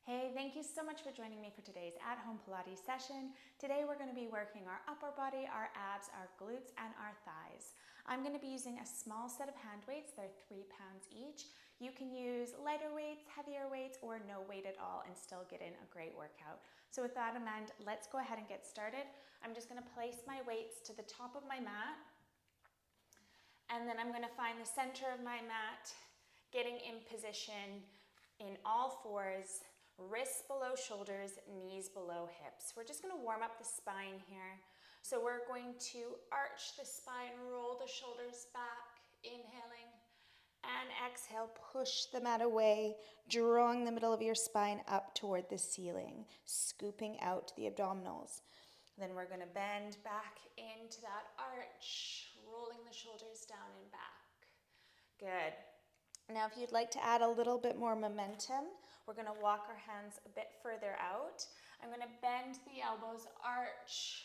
Hey, thank you so much for joining me for today's at-home Pilates session. Today we're going to be working our upper body, our abs, our glutes, and our thighs. I'm going to be using a small set of hand weights. They're 3 pounds each. You can use lighter weights, heavier weights, or no weight at all and still get in a great workout. So with that in mind, let's go ahead and get started. I'm just going to place my weights to the top of my mat, and then I'm going to find the center of my mat, getting in position in all fours, wrists below shoulders, knees below hips. We're just going to warm up the spine here. So we're going to arch the spine, roll the shoulders back, inhaling, and exhale, push the mat away, drawing the middle of your spine up toward the ceiling, scooping out the abdominals. Then we're going to bend back into that arch, rolling the shoulders down and back. Good. Now, if you'd like to add a little bit more momentum, we're going to walk our hands a bit further out. I'm going to bend the elbows, arch,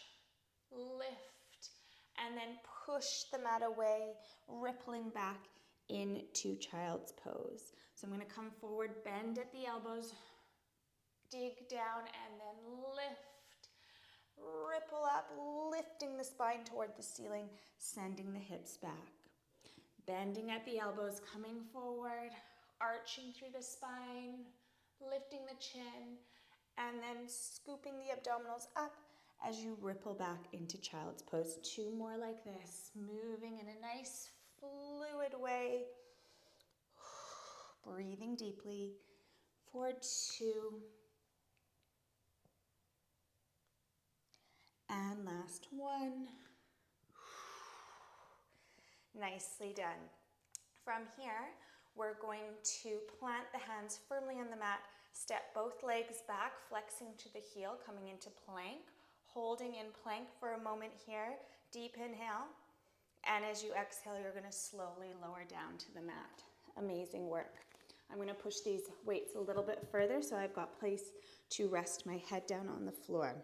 lift, and then push the mat away, rippling back into child's pose. So I'm going to come forward, bend at the elbows, dig down, and then lift, ripple up, lifting the spine toward the ceiling, sending the hips back. Bending at the elbows, coming forward, arching through the spine, lifting the chin, and then scooping the abdominals up as you ripple back into child's pose. 2 more like this, moving in a nice fluid way. Breathing deeply for 2. And last 1. Nicely done. From here, we're going to plant the hands firmly on the mat, step both legs back, flexing to the heel, coming into plank, holding in plank for a moment here, deep inhale, and as you exhale, you're going to slowly lower down to the mat. Amazing work. I'm going to push these weights a little bit further so I've got place to rest my head down on the floor.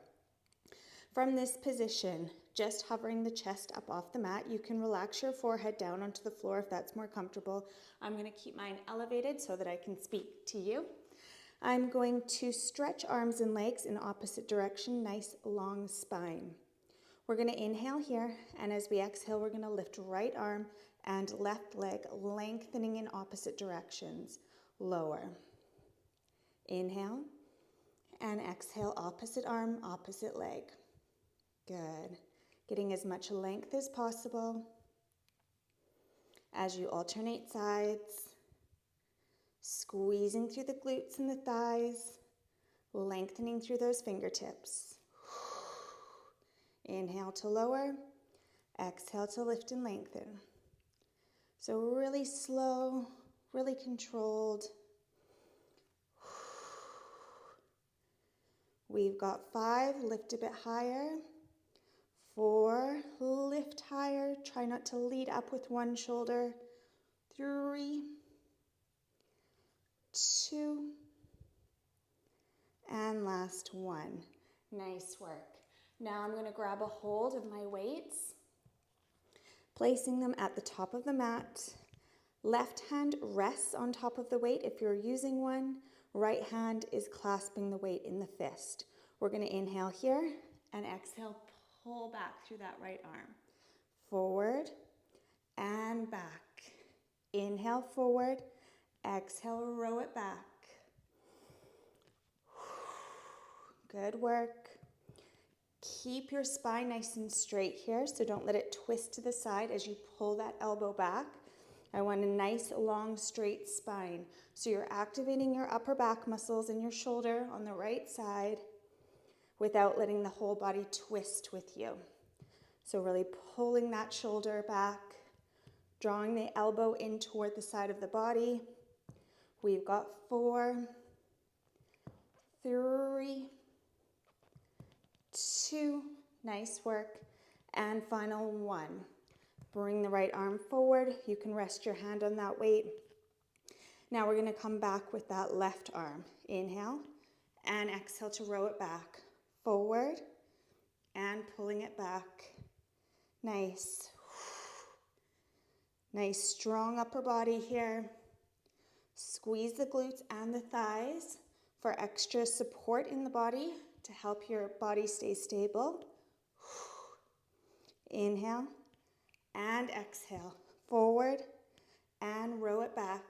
From this position, just hovering the chest up off the mat, you can relax your forehead down onto the floor if that's more comfortable. I'm going to keep mine elevated so that I can speak to you. I'm going to stretch arms and legs in opposite direction, nice long spine. We're going to inhale here, and as we exhale, we're going to lift right arm and left leg, lengthening in opposite directions. Lower. Inhale, and exhale, opposite arm, opposite leg. Good. Getting as much length as possible as you alternate sides, squeezing through the glutes and the thighs, lengthening through those fingertips. Inhale to lower, exhale to lift and lengthen. So really slow, really controlled. We've got 5, lift a bit higher. 4, lift higher, try not to lead up with one shoulder. 3, 2, and last 1. Nice work. Now I'm going to grab a hold of my weights, placing them at the top of the mat. Left hand rests on top of the weight if you're using one. Right hand is clasping the weight in the fist. We're going to inhale here and exhale, pull back through that right arm. Forward and back. Inhale forward, exhale, row it back. Good work. Keep your spine nice and straight here, so don't let it twist to the side as you pull that elbow back. I want a nice, long, straight spine. So you're activating your upper back muscles in your shoulder on the right side without letting the whole body twist with you. So really pulling that shoulder back, drawing the elbow in toward the side of the body. We've got 4, 3, 2, nice work, and final 1. Bring the right arm forward. You can rest your hand on that weight. Now we're going to come back with that left arm. Inhale and exhale to row it back. Forward and pulling it back. Nice. Nice strong upper body here. Squeeze the glutes and the thighs. For extra support in the body to help your body stay stable. Inhale and exhale. Forward and row it back.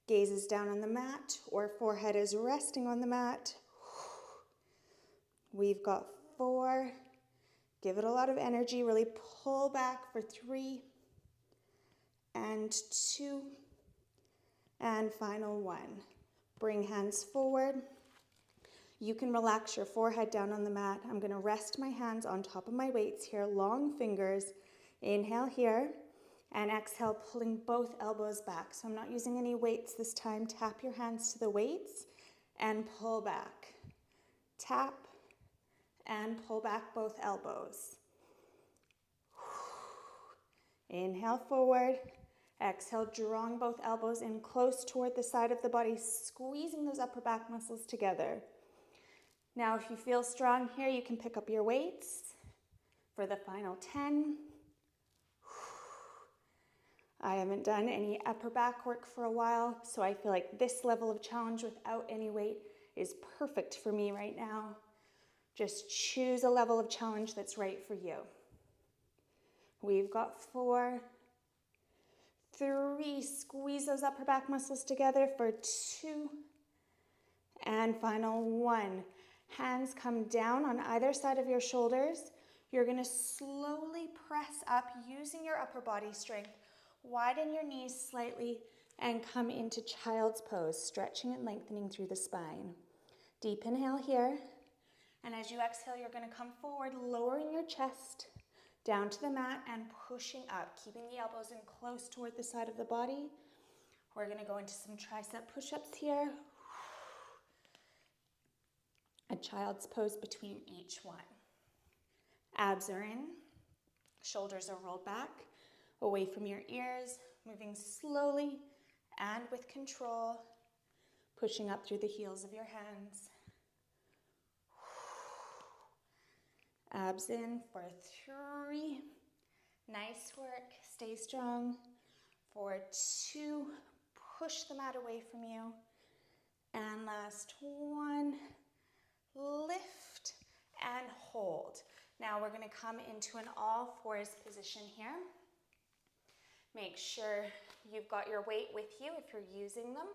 Gaze is down on the mat or forehead is resting on the mat. We've got 4. Give it a lot of energy. Really pull back for 3 and 2 and final 1. Bring hands forward. You can relax your forehead down on the mat. I'm going to rest my hands on top of my weights here. Long fingers. Inhale here. And exhale, pulling both elbows back. So I'm not using any weights this time. Tap your hands to the weights and pull back. Tap and pull back both elbows. Inhale forward. Exhale, drawing both elbows in close toward the side of the body, squeezing those upper back muscles together. Now, if you feel strong here, you can pick up your weights for the final 10. I haven't done any upper back work for a while, so I feel like this level of challenge without any weight is perfect for me right now. Just choose a level of challenge that's right for you. We've got 4, 3, squeeze those upper back muscles together for 2, and final 1. Hands come down on either side of your shoulders. You're going to slowly press up using your upper body strength. Widen your knees slightly and come into child's pose, stretching and lengthening through the spine. Deep inhale here. And as you exhale, you're going to come forward, lowering your chest down to the mat and pushing up, keeping the elbows in close toward the side of the body. We're going to go into some tricep push-ups here. A child's pose between each one. Abs are in, shoulders are rolled back, away from your ears, moving slowly and with control, pushing up through the heels of your hands. Abs in for 3. Nice work. Stay strong. For 2. Push the mat away from you. And last 1. Lift and hold. Now we're going to come into an all fours position here. Make sure you've got your weight with you if you're using them.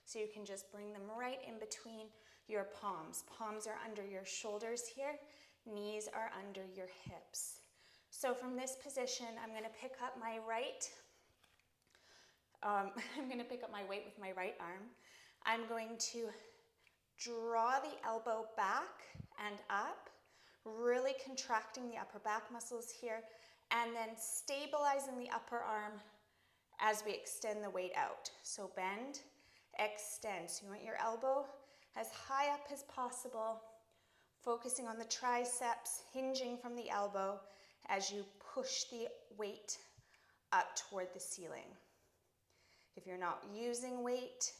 So you can just bring them right in between your palms. Palms are under your shoulders here. Knees are under your hips. So from this position, I'm going to pick up my weight with my right arm. I'm going to draw the elbow back and up, really contracting the upper back muscles here, and then stabilizing the upper arm as we extend the weight out. So bend, extend. So you want your elbow as high up as possible, focusing on the triceps, hinging from the elbow as you push the weight up toward the ceiling. If you're not using weight,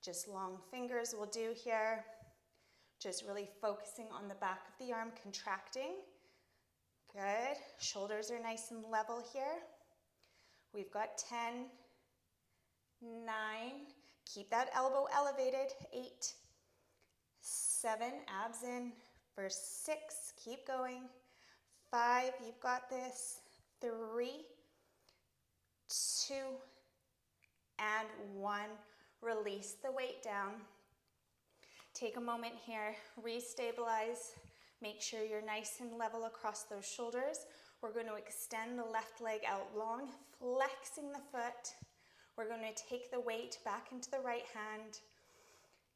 just long fingers will do here. Just really focusing on the back of the arm, contracting. Good. Shoulders are nice and level here. We've got 10, 9. Keep that elbow elevated. 8, 7, abs in. For 6, keep going. 5, you've got this. 3, 2, and 1. Release the weight down. Take a moment here, restabilize. Make sure you're nice and level across those shoulders. We're going to extend the left leg out long, flexing the foot. We're going to take the weight back into the right hand.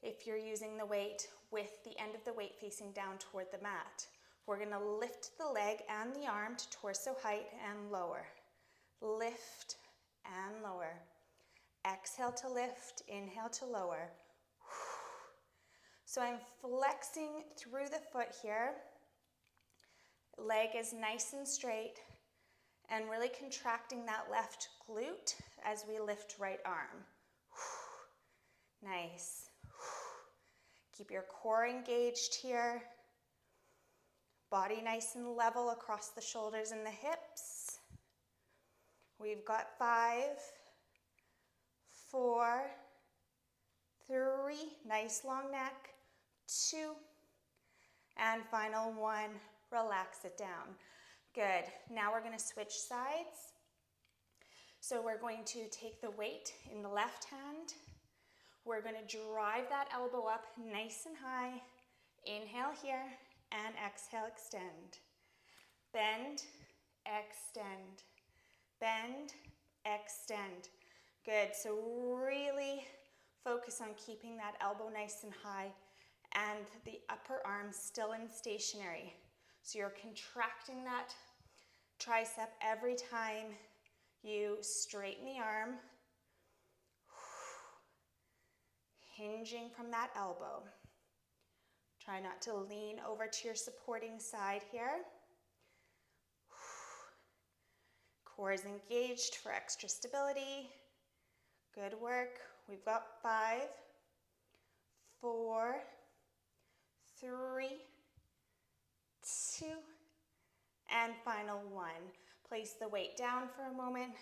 If you're using the weight with the end of the weight facing down toward the mat, we're going to lift the leg and the arm to torso height and lower. Lift and lower. Exhale to lift, inhale to lower. So I'm flexing through the foot here. Leg is nice and straight and really contracting that left glute as we lift right arm. Nice. Keep your core engaged here. Body nice and level across the shoulders and the hips. We've got 5, 4, 3, nice long neck, 2, and final 1, relax it down. Good. Now we're going to switch sides. So we're going to take the weight in the left hand. We're going to drive that elbow up nice and high. Inhale here and exhale, extend. Bend, extend. Bend, extend. Good. So really focus on keeping that elbow nice and high and the upper arm still in stationary. So you're contracting that tricep every time you straighten the arm, hinging from that elbow. Try not to lean over to your supporting side here. Core is engaged for extra stability. Good work. We've got 5, 4, 3, 2, and final 1. Place the weight down for a moment.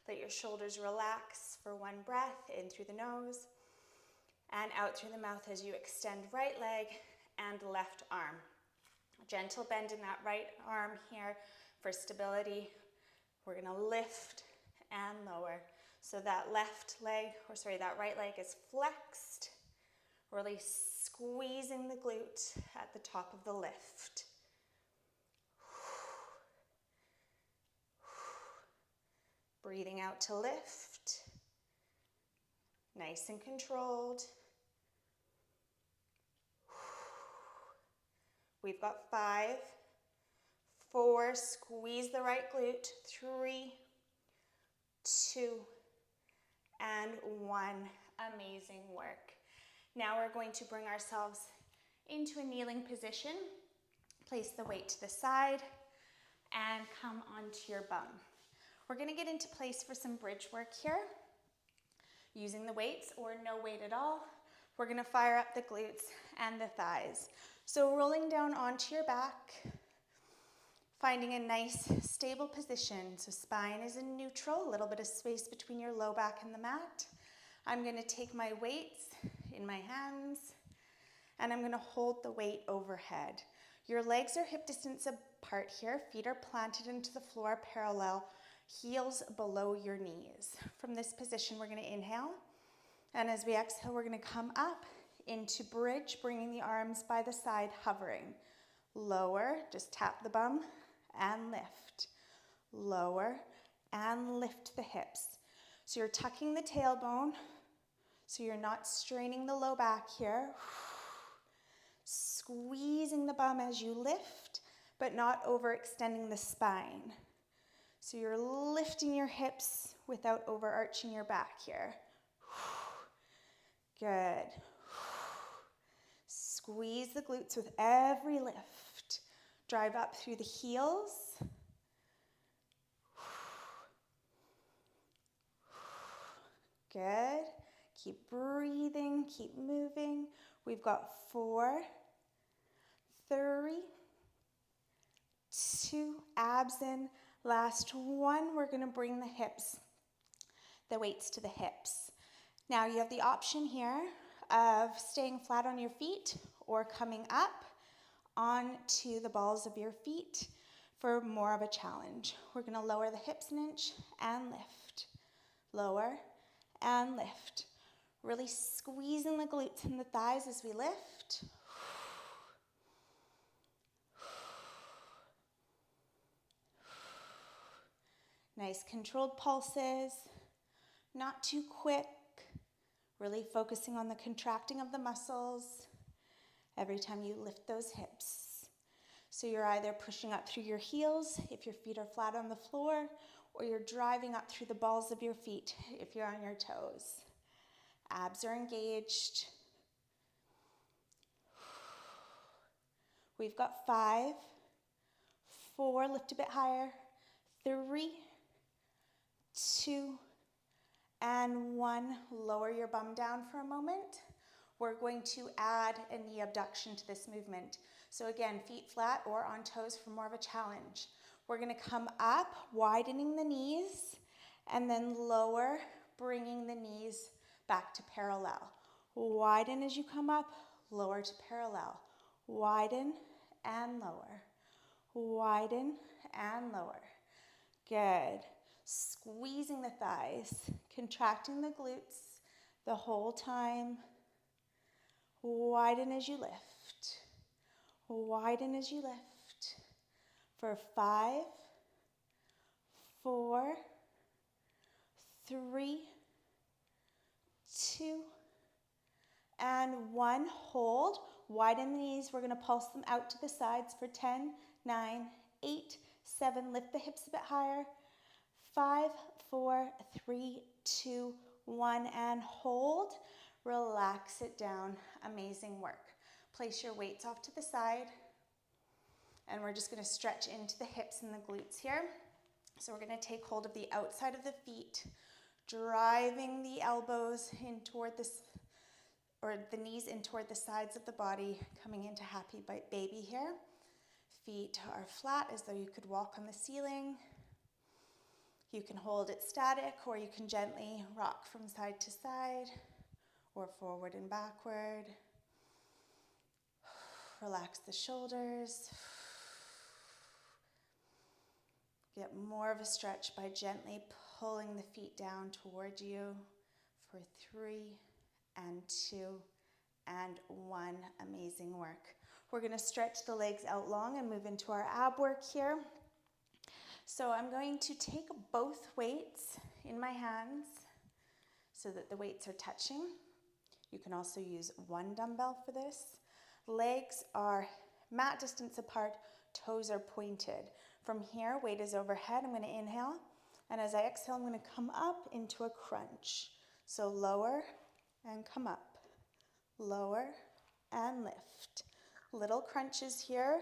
Let your shoulders relax for 1 breath, in through the nose and out through the mouth as you extend right leg and left arm. Gentle bend in that right arm here for stability. We're going to lift and lower. So that that right leg is flexed, really squeezing the glute at the top of the lift. Breathing out to lift. Nice and controlled. We've got 5, 4, squeeze the right glute, 3, 2, and 1. Amazing work. Now we're going to bring ourselves into a kneeling position. Place the weight to the side and come onto your bum. We're going to get into place for some bridge work here. Using the weights or no weight at all, we're going to fire up the glutes and the thighs. So rolling down onto your back, finding a nice stable position. So spine is in neutral, a little bit of space between your low back and the mat. I'm going to take my weights in my hands and I'm going to hold the weight overhead. Your legs are hip distance apart here. Feet are planted into the floor parallel, heels below your knees. From this position, we're going to inhale. And as we exhale, we're going to come up into bridge, bringing the arms by the side, hovering. Lower, just tap the bum and lift. Lower and lift the hips. So you're tucking the tailbone, so you're not straining the low back here. Squeezing the bum as you lift, but not overextending the spine. So you're lifting your hips without overarching your back here. Good. Squeeze the glutes with every lift. Drive up through the heels. Good. Keep breathing, keep moving. We've got 4, 3, 2, abs in. Last 1, we're going to bring the weights to the hips. Now you have the option here of staying flat on your feet or coming up onto the balls of your feet for more of a challenge. We're going to lower the hips an inch and lift. Lower and lift. Really squeezing the glutes and the thighs as we lift. Nice controlled pulses, not too quick, really focusing on the contracting of the muscles every time you lift those hips. So you're either pushing up through your heels if your feet are flat on the floor, or you're driving up through the balls of your feet if you're on your toes. Abs are engaged. We've got 5, 4, lift a bit higher, 3, 2, and 1. Lower your bum down for a moment. We're going to add a knee abduction to this movement. So again, feet flat or on toes for more of a challenge. We're going to come up, widening the knees, and then lower, bringing the knees back to parallel. Widen as you come up, lower to parallel. Widen and lower. Widen and lower. Good. Squeezing the thighs, contracting the glutes the whole time. Widen as you lift. Widen as you lift. For 5, 4, 3, 2, and 1. Hold. Widen the knees. We're going to pulse them out to the sides for 10, 9, 8, 7. Lift the hips a bit higher. 5, 4, 3, 2, 1, and hold. Relax it down. Amazing work. Place your weights off to the side, and we're just going to stretch into the hips and the glutes here. So we're going to take hold of the outside of the feet, driving the elbows in toward this, or the knees in toward the sides of the body, coming into happy baby here. Feet are flat as though you could walk on the ceiling. You can hold it static, or you can gently rock from side to side or forward and backward. Relax the shoulders. Get more of a stretch by gently pulling the feet down toward you for 3 and 2 and 1. Amazing work. We're going to stretch the legs out long and move into our ab work here. So I'm going to take both weights in my hands so that the weights are touching. You can also use one dumbbell for this. Legs are mat distance apart, toes are pointed. From here, weight is overhead. I'm going to inhale, and as I exhale, I'm going to come up into a crunch. So lower and come up, lower and lift. Little crunches here.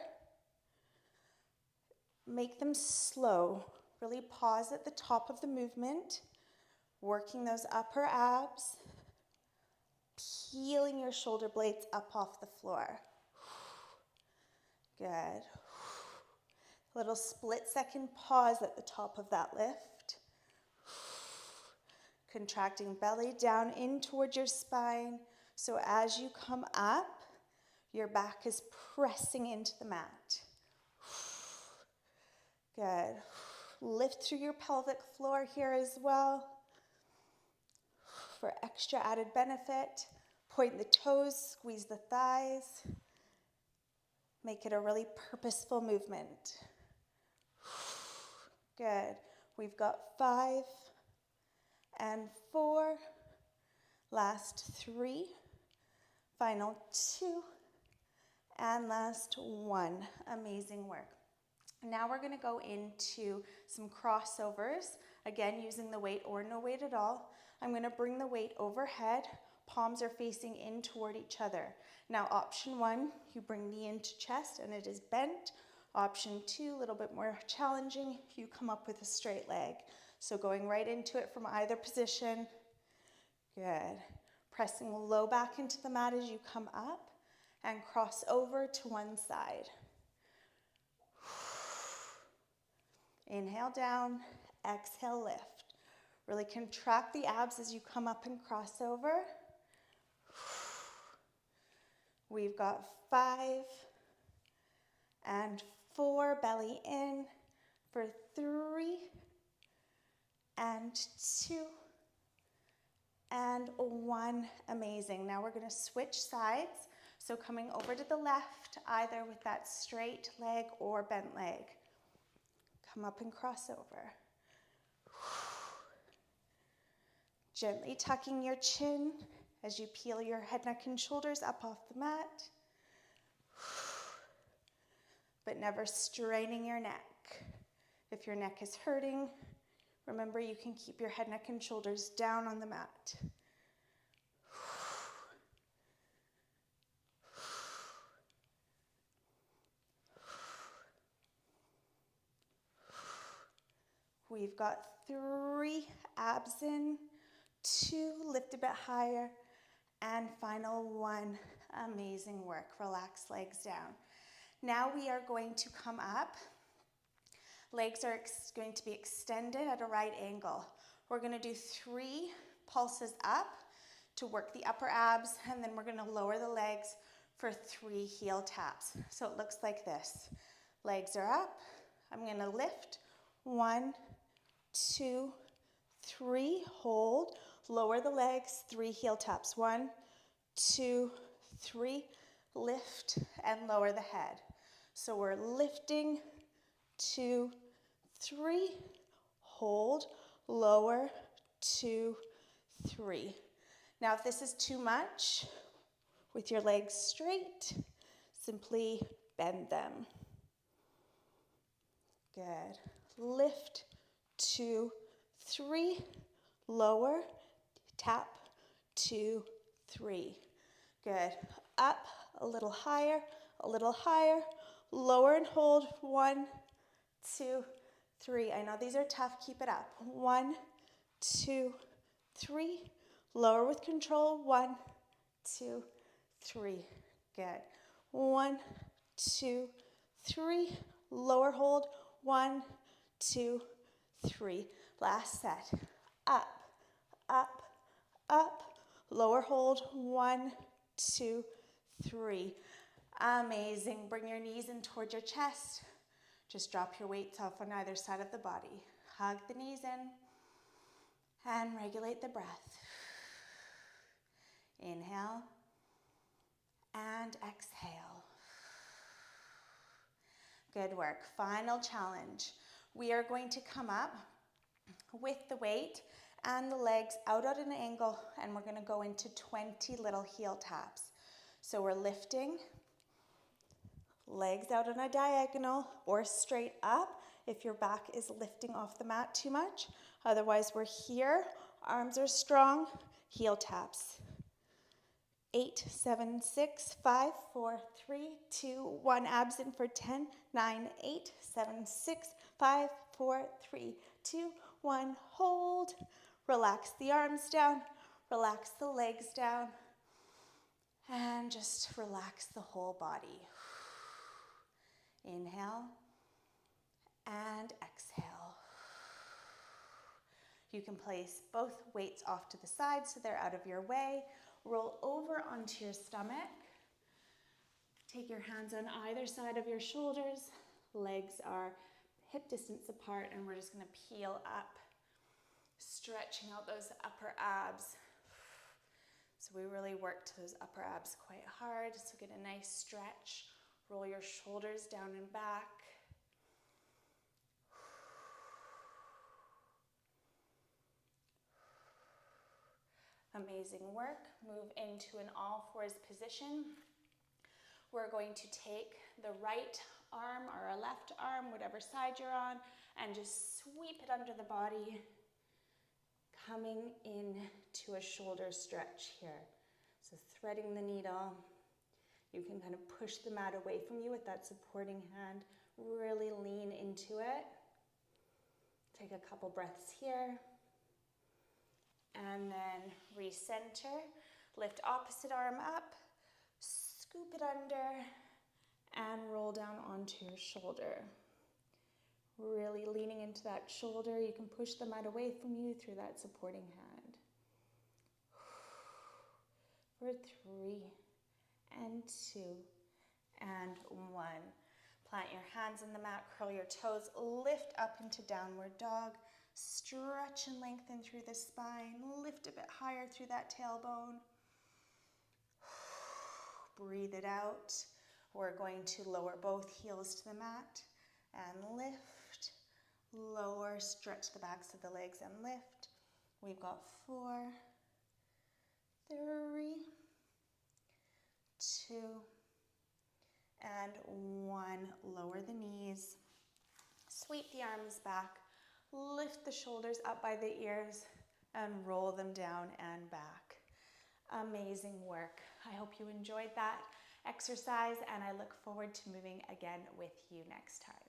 Make them slow. Really pause at the top of the movement, working those upper abs, peeling your shoulder blades up off the floor. Good. Little split-second pause at the top of that lift. Contracting belly down in towards your spine. So as you come up, your back is pressing into the mat. Good. Lift through your pelvic floor here as well. For extra added benefit, point the toes, squeeze the thighs. Make it a really purposeful movement. Good. We've got 5 and 4. Last 3. Final 2. And last 1. Amazing work. Now we're going to go into some crossovers. Again, using the weight or no weight at all. I'm going to bring the weight overhead. Palms are facing in toward each other. Now option 1, you bring knee into chest and it is bent. Option 2, a little bit more challenging, you come up with a straight leg. So going right into it from either position. Good. Pressing low back into the mat as you come up and cross over to one side. Inhale down, exhale lift. Really contract the abs as you come up and cross over. We've got 5 and 4, belly in for 3 and 2 and 1. Amazing. Now we're going to switch sides. So coming over to the left, either with that straight leg or bent leg. Come up and cross over. Gently tucking your chin as you peel your head, neck, and shoulders up off the mat. But never straining your neck. If your neck is hurting, remember you can keep your head, neck, and shoulders down on the mat. We've got 3 abs in, 2, lift a bit higher, and final 1. Amazing work. Relax legs down. Now we are going to come up. Legs are going to be extended at a right angle. We're going to do 3 pulses up, to work the upper abs, and then we're going to lower the legs for 3 heel taps. So it looks like this. Legs are up. I'm going to lift. 1, 2, 3. Hold. Lower the legs. 3 heel taps. 1, 2, 3. Lift and lower the head. So we're lifting, 2, 3. Hold. Lower, 2, 3. Now if this is too much, with your legs straight, simply bend them. Good. Lift, 2, 3. Lower, tap, 2, 3. Good. Up, a little higher, lower and hold. 1, 2, 3. I know these are tough, keep it up. 1, 2, 3. Lower with control. 1, 2, 3. Good. 1, 2, 3. Lower hold. 1, 2, 3. Last set. Up, up, up. Lower hold. 1, 2, 3. Amazing. Bring your knees in towards your chest. Just drop your weights off on either side of the body. Hug the knees in and regulate the breath. Inhale and exhale. Good work. Final challenge. We are going to come up with the weight and the legs out at an angle, and we're going to go into 20 little heel taps. So we're lifting, legs out on a diagonal or straight up if your back is lifting off the mat too much. Otherwise, we're here, arms are strong, heel taps. 8, 7, 6, 5, 4, 3, 2, 1. Abs in for 10, 9, 8, 7, 6, 5, 4, 3, 2, 1. Hold. Relax the arms down. Relax the legs down. And just relax the whole body. Inhale and exhale. You can place both weights off to the side so they're out of your way. Roll over onto your stomach. Take your hands on either side of your shoulders. Legs are hip distance apart, and we're just going to peel up, stretching out those upper abs. So we really worked those upper abs quite hard. So get a nice stretch. Roll your shoulders down and back. Amazing work. Move into an all fours position. We're going to take the right arm or a left arm, whatever side you're on, and just sweep it under the body, coming in to a shoulder stretch here. So threading the needle. You can kind of push the mat away from you with that supporting hand. Really lean into it. Take a couple breaths here. And then recenter. Lift opposite arm up. Scoop it under. And roll down onto your shoulder. Really leaning into that shoulder. You can push the mat away from you through that supporting hand. For 3 and 2 and 1. Plant your hands in the mat, curl your toes, lift up into downward dog. Stretch and lengthen through the spine. Lift a bit higher through that tailbone. Breathe it out. We're going to lower both heels to the mat and lift. Lower, stretch the backs of the legs and lift. We've got 4, 3, 2, and 1. Lower the knees. Sweep the arms back. Lift the shoulders up by the ears and roll them down and back. Amazing work. I hope you enjoyed that exercise, and I look forward to moving again with you next time.